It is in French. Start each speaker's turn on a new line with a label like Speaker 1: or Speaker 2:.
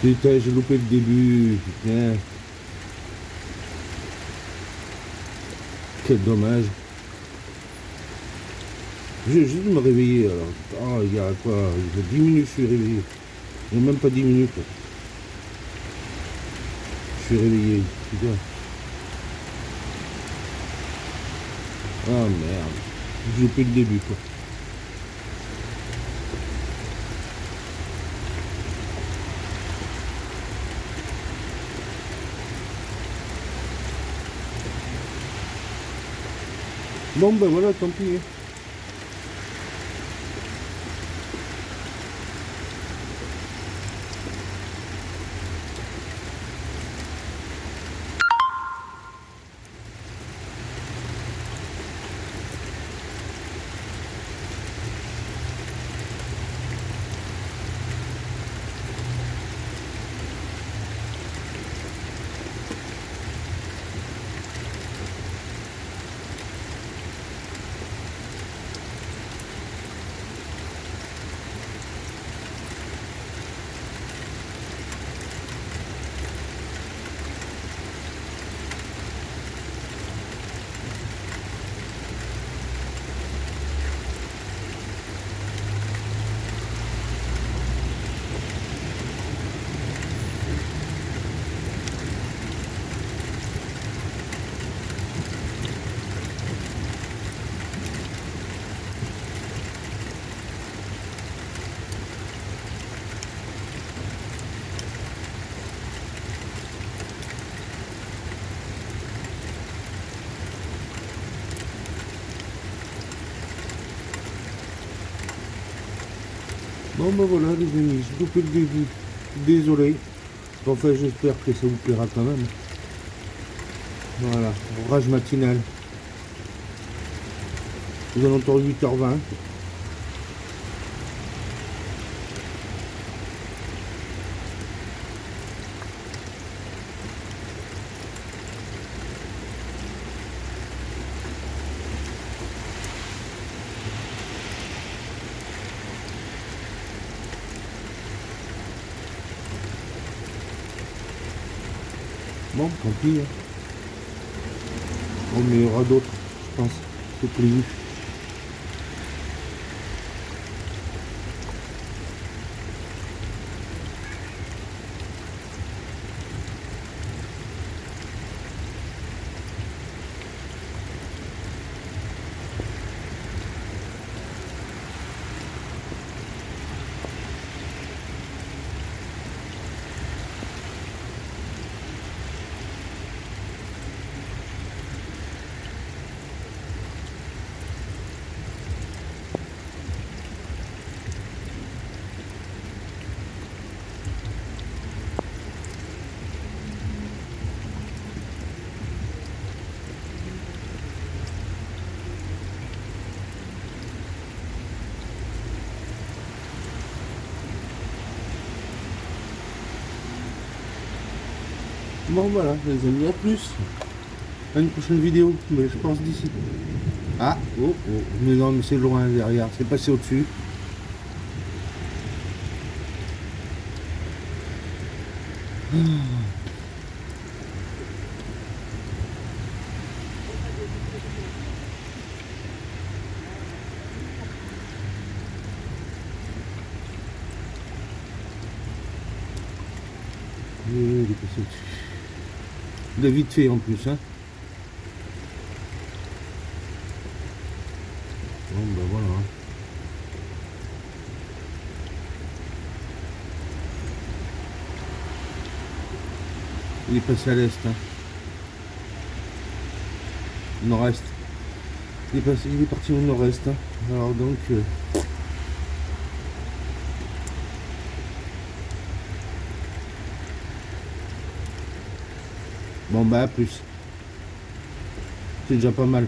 Speaker 1: Putain, j'ai loupé le début, putain. Quel dommage. Je vais juste me réveiller alors. Ah, il y a quoi? Il y a 10 minutes je suis réveillé. Il n'y a même pas 10 minutes. Je suis réveillé. Putain. Ah merde. J'ai loupé le début quoi. Bon ben voilà, tant pis. Bon ben voilà les amis, j'ai loupé le début. Désolé. Enfin j'espère que ça vous plaira quand même. Voilà, orage matinal. Aux alentours de 8h20. Bon, tant pis. Hein. Bon, mais il y aura d'autres, je pense. C'est prévu. Bon voilà les amis, à plus. À une prochaine vidéo, mais je pense d'ici. Ah, oh, oh, mais non, mais c'est loin derrière, c'est passé au-dessus. Il est passé au-dessus. Il a vite fait en plus, hein. Bon ben voilà. Il est passé à l'est, hein. Nord-est. Il est parti au nord-est, hein. Alors donc bon bah à plus. C'est déjà pas mal.